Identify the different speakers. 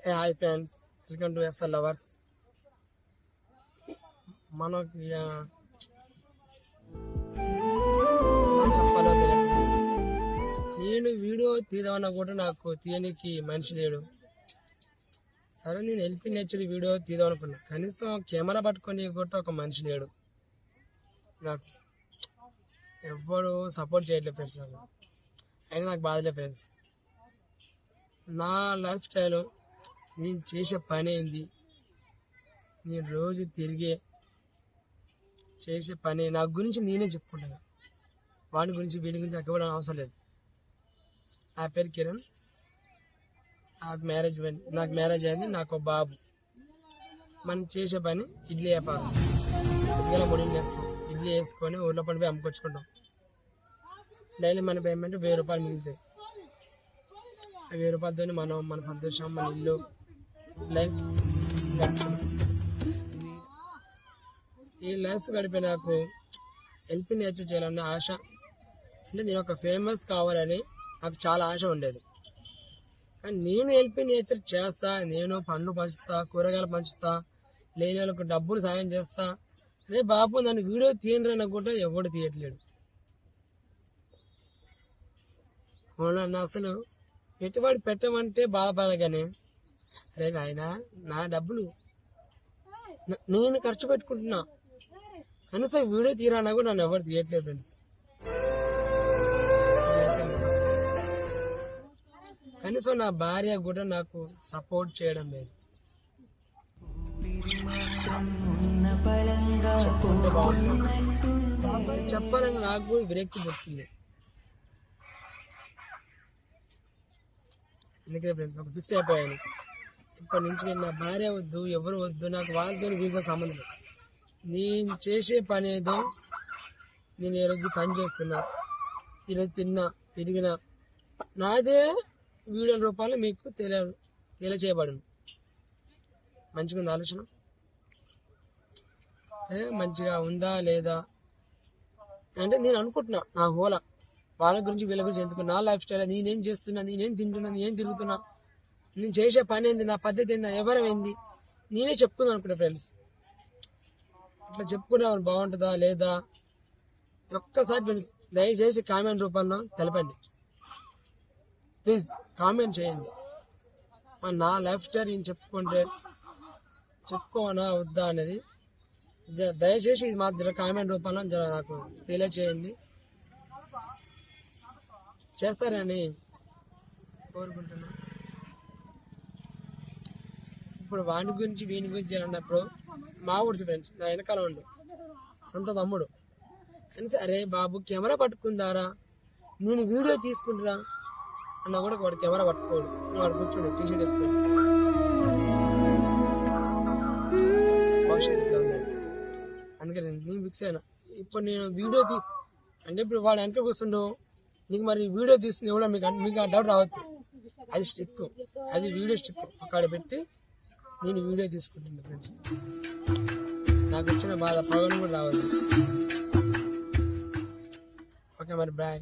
Speaker 1: Hi friends, welcome to S L. మనకి చెప్పాలో తెలియదు. నేను వీడియో తీద్దామన్నా కూడా నాకు తీయనికి మనిషి లేడు. సరే, నేను ఎల్పి నేచర్ వీడియో తీద్దాం అనుకున్నా. కనీసం కెమెరా పట్టుకొని కూడా ఒక మనిషి లేడు. నాకు ఎవ్వరు సపోర్ట్ చేయట్లేదు ఫ్రెండ్స్. నాకు అయినా నాకు బాధలేదు ఫ్రెండ్స్. నా లైఫ్ స్టైల్, నేను చేసే పని ఏంది, నేను రోజు తిరిగే చేసే పని, నా గురించి నేనే చెప్పుకుంటాను. వాడి గురించి వీడి గురించి అక్కడం అవసరం లేదు. నా పేరు కిరణ్. నాకు మ్యారేజ్ అయింది. నాకు బాబు. మనం చేసే పని ఇడ్లీ వ్యాపారం. ఇడ్లీలో ముడిలు వేస్తాం. ఇడ్లీ వేసుకొని ఊళ్ళో పని పోయి అమ్ముకొచ్చుకుంటాం. డైలీ మన పేమెంట్ 1000 రూపాయలు మిగులుతాయి. ఆ 1000 రూపాయలతో మన సంతోషం, మన ఇల్లు, లైఫ్ గడుపుతున్నాం. ఈ లైఫ్ గడిపే నాకు ఎల్పి నేచర్ చేయాలన్న ఆశ. అంటే నేను ఒక ఫేమస్ కావాలని నాకు చాలా ఆశ ఉండేది. కానీ నేను ఎల్పి నేచర్ చేస్తా, నేను పండ్లు పంచుతా, కూరగాయలు పంచుతా, లేని వాళ్ళకు డబ్బులు సాయం చేస్తా. అరే బాబు, నన్ను వీడియో తీయండి అనుకుంటే ఎవడు తీయట్లేడు. నన్ను అసలు పెట్టుబడి పెట్టమంటే బాధపడగానే, అరే నాయన, నా డబ్బులు నేను ఖర్చు పెట్టుకుంటున్నా, కనీసం వీడియో తీరానా కూడా నన్ను ఎవరు తీయట్లేదు ఫ్రెండ్స్. కనీసం నా భార్య కూడా నాకు సపోర్ట్ చేయడం లేదు. చెప్పుకుంటే బాగుంటుంది. చెప్పాలని నాకు విరక్తి పుడుతుంది. అందుకే ఫ్రెండ్స్ ఒక ఫిక్స్ అయిపోయాను. ఇప్పటి నుంచి నేను నా భార్య వద్దు, ఎవరు వద్దు, నాకు వాళ్ళతో వీళ్ళతో సంబంధం లేదు. నేను చేసే పని ఏదో, నేను ఈ రోజు పని చేస్తున్నా, ఈరోజు తిన్నా, తిరిగినా, నాదే వీడియోల రూపాయలు మీకు తెలియచేయబడును. మంచిగా ఉంది ఆలోచన. మంచిగా ఉందా లేదా అంటే నేను అనుకుంటున్నా, నా హోలా వాళ్ళ గురించి వీళ్ళ గురించి ఎందుకు, నా లైఫ్ స్టైల్, నేనేం చేస్తున్నా, నేనేం తింటున్నా, నేనేం తిరుగుతున్నా, నేను చేసే పని ఏంది, నా పద్ధతి ఏంది, ఎవరమైంది, నేనే చెప్పుకుందాం అనుకుంటా ఫ్రెండ్స్. అట్లా చెప్పుకున్నా బాగుంటుందా లేదా ఒక్కసారి ఫ్రెండ్స్ దయచేసి కామెంట్ రూపంలో తెలపండి. ప్లీజ్ కామెంట్ చేయండి. నా లైఫ్ స్టైల్ నేను చెప్పుకోనా వద్దా అనేది దయచేసి ఇది మా కామెంట్ రూపంలో నాకు తెలియచేయండి. చేస్తారని కోరుకుంటున్నా. ఇప్పుడు వాడి గురించి వీని గురించి అన్నప్పుడు మా ఊడ్చి ఫ్రెండ్స్ నా వెనకాల ఉండు, సొంత తమ్ముడు. కనీసం అరే బాబు కెమెరా పట్టుకుందారా, నేను వీడియో తీసుకుంటురా అన్న కూడా వాడు కెమెరా పట్టుకోడు. వాడు కూర్చోడు టీషర్ట్ వేసుకొని. భవిష్యత్తు అందుకని నేను ఫిక్స్ అయినా. ఇప్పుడు నేను వీడియో అంటే ఇప్పుడు వాడు వెనక కూర్చుండు, నీకు మరి వీడియో తీస్తుంది ఎవడో మీకు ఆ డౌట్ రావద్దు. అది స్టిక్, అది వీడియో స్టిక్ అక్కడ పెట్టి నేను వీడియో తీసుకుంటున్నా ఫ్రెండ్స్. నాకు వచ్చిన బాధ పగలు కూడా రావద్దు. ఓకే మరి బాయ్.